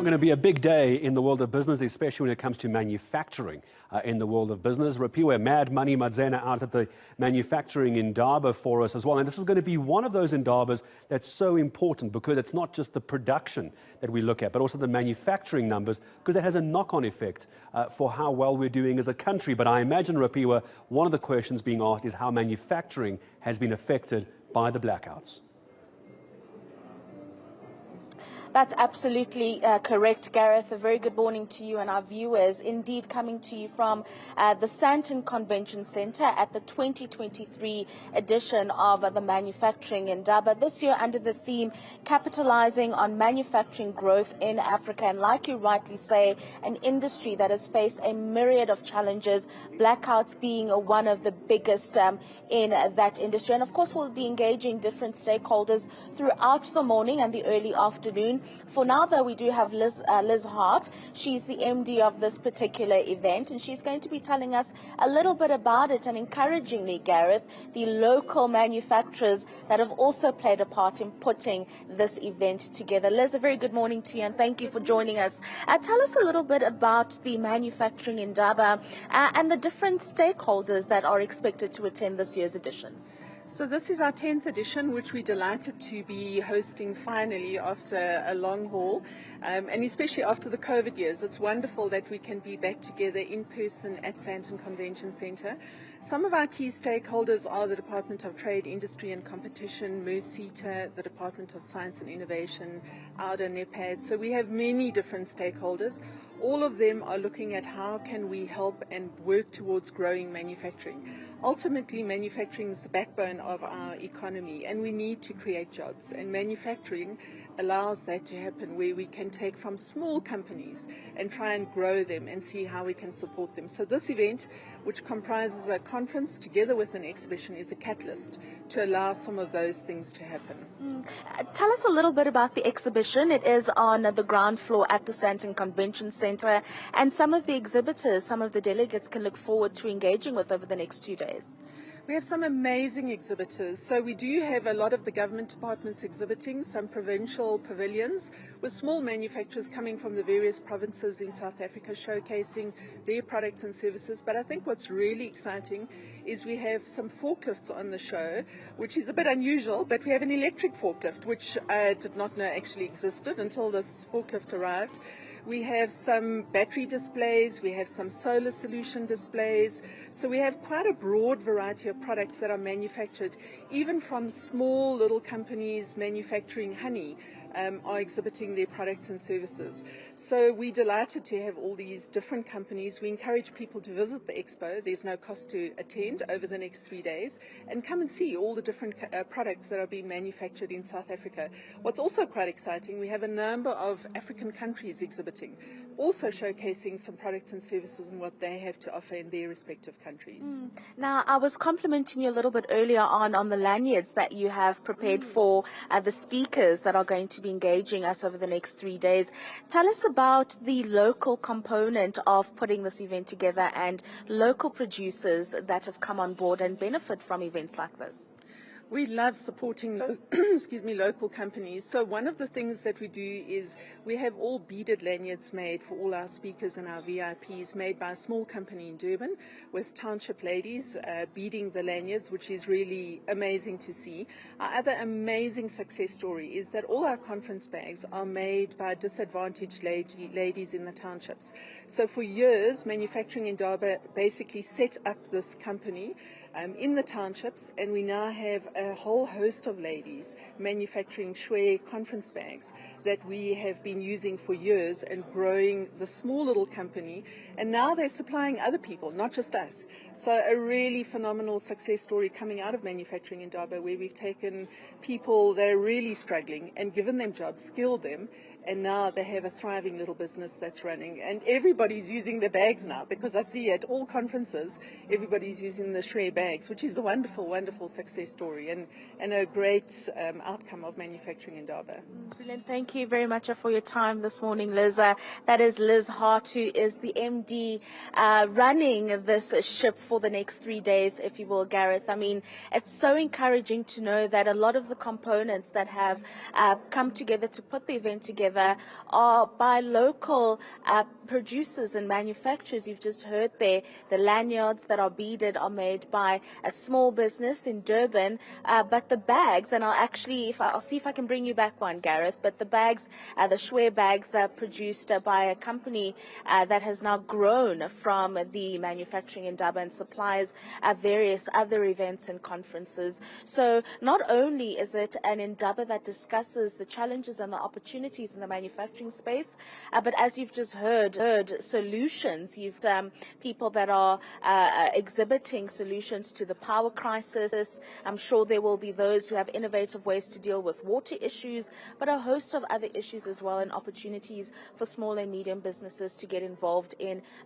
going to be a big day in the world of business, especially when it comes to manufacturing in the world of business. Rofhiwa Madzena out at the manufacturing indaba for us as well. And this is going to be one of those indabas that's so important because it's not just the production that we look at, but also the manufacturing numbers, because it has a knock-on effect for how well we're doing as a country. But I imagine, Rofhiwa, one of the questions being asked is how manufacturing has been affected by the blackouts. That's absolutely correct, Gareth. A very good morning to you and our viewers. Indeed, coming to you from the Sandton Convention Centre at the 2023 edition of the Manufacturing Indaba. This year under the theme, Capitalizing on Manufacturing Growth in Africa. And like you rightly say, an industry that has faced a myriad of challenges, blackouts being one of the biggest in that industry. And of course, we'll be engaging different stakeholders throughout the morning and the early afternoon. For now, though, we do have Liz Hart. She's the MD of this particular event, and she's going to be telling us a little bit about it, and encouragingly, Gareth, the local manufacturers that have also played a part in putting this event together. Liz, a very good morning to you, and thank you for joining us. Tell us a little bit about the Manufacturing Indaba and the different stakeholders that are expected to attend this year's edition. So this is our 10th edition, which we're delighted to be hosting finally after a long haul, and especially after the COVID years. It's wonderful that we can be back together in person at Sandton Convention Centre. Some of our key stakeholders are the Department of Trade, Industry and Competition, MERSITA, the Department of Science and Innovation, AUDA, NEPAD. So we have many different stakeholders. All of them are looking at how can we help and work towards growing manufacturing. Ultimately, manufacturing is the backbone of our economy, and we need to create jobs. And manufacturing allows that to happen, where we can take from small companies and try and grow them and see how we can support them. So this event, which comprises a conference together with an exhibition, is a catalyst to allow some of those things to happen. Tell us a little bit about the exhibition. It is on the ground floor at the Sandton Convention Centre, and some of the exhibitors, some of the delegates can look forward to engaging with over the next 2 days. We have some amazing exhibitors. So we do have a lot of the government departments exhibiting, some provincial pavilions with small manufacturers coming from the various provinces in South Africa showcasing their products and services. But I think what's really exciting is we have some forklifts on the show, which is a bit unusual, but we have an electric forklift, which I did not know actually existed until this forklift arrived. We have some battery displays, we have some solar solution displays. So we have quite a broad variety of products that are manufactured, even from small little companies manufacturing honey. Are exhibiting their products and services. So we're delighted to have all these different companies. We encourage people to visit the expo. There's no cost to attend over the next 3 days, and come and see all the different products that are being manufactured in South Africa. What's also quite exciting, we have a number of African countries exhibiting, also showcasing some products and services and what they have to offer in their respective countries. Now, I was complimenting you a little bit earlier on the lanyards that you have prepared for the speakers that are going to be engaging us over the next 3 days. Tell us about the local component of putting this event together and local producers that have come on board and benefit from events like this. We love supporting local companies. So one of the things that we do is we have all beaded lanyards made for all our speakers and our VIPs, made by a small company in Durban with township ladies beading the lanyards, which is really amazing to see. Our other amazing success story is that all our conference bags are made by disadvantaged ladies in the townships. So for years, Manufacturing Indaba basically set up this company in the townships, and we now have a whole host of ladies manufacturing shwe conference bags that we have been using for years and growing the small little company, and now they're supplying other people, not just us. So a really phenomenal success story coming out of Manufacturing Indaba, where we've taken people that are really struggling and given them jobs, skilled them, and now they have a thriving little business that's running. And everybody's using the bags now, because I see at all conferences, everybody's using the shwe bags, which is a wonderful, wonderful success story and a great outcome of Manufacturing Indaba. Brilliant. Thank you very much for your time this morning, Liz. That is Liz Hart, who is the MD running this ship for the next 3 days, if you will, Gareth. I mean, it's so encouraging to know that a lot of the components that have come together to put the event together together are by local producers and manufacturers. You've just heard there, the lanyards that are beaded are made by a small business in Durban, but the bags, and I'll see if I can bring you back one, Gareth, but the bags, the Shwe bags are produced by a company that has now grown from the manufacturing indaba and supplies various other events and conferences. So not only is it an indaba that discusses the challenges and the opportunities in the manufacturing space, but as you've just heard solutions. You've people that are exhibiting solutions to the power crisis. I'm sure there will be those who have innovative ways to deal with water issues, but a host of other issues as well, and opportunities for small and medium businesses to get involved in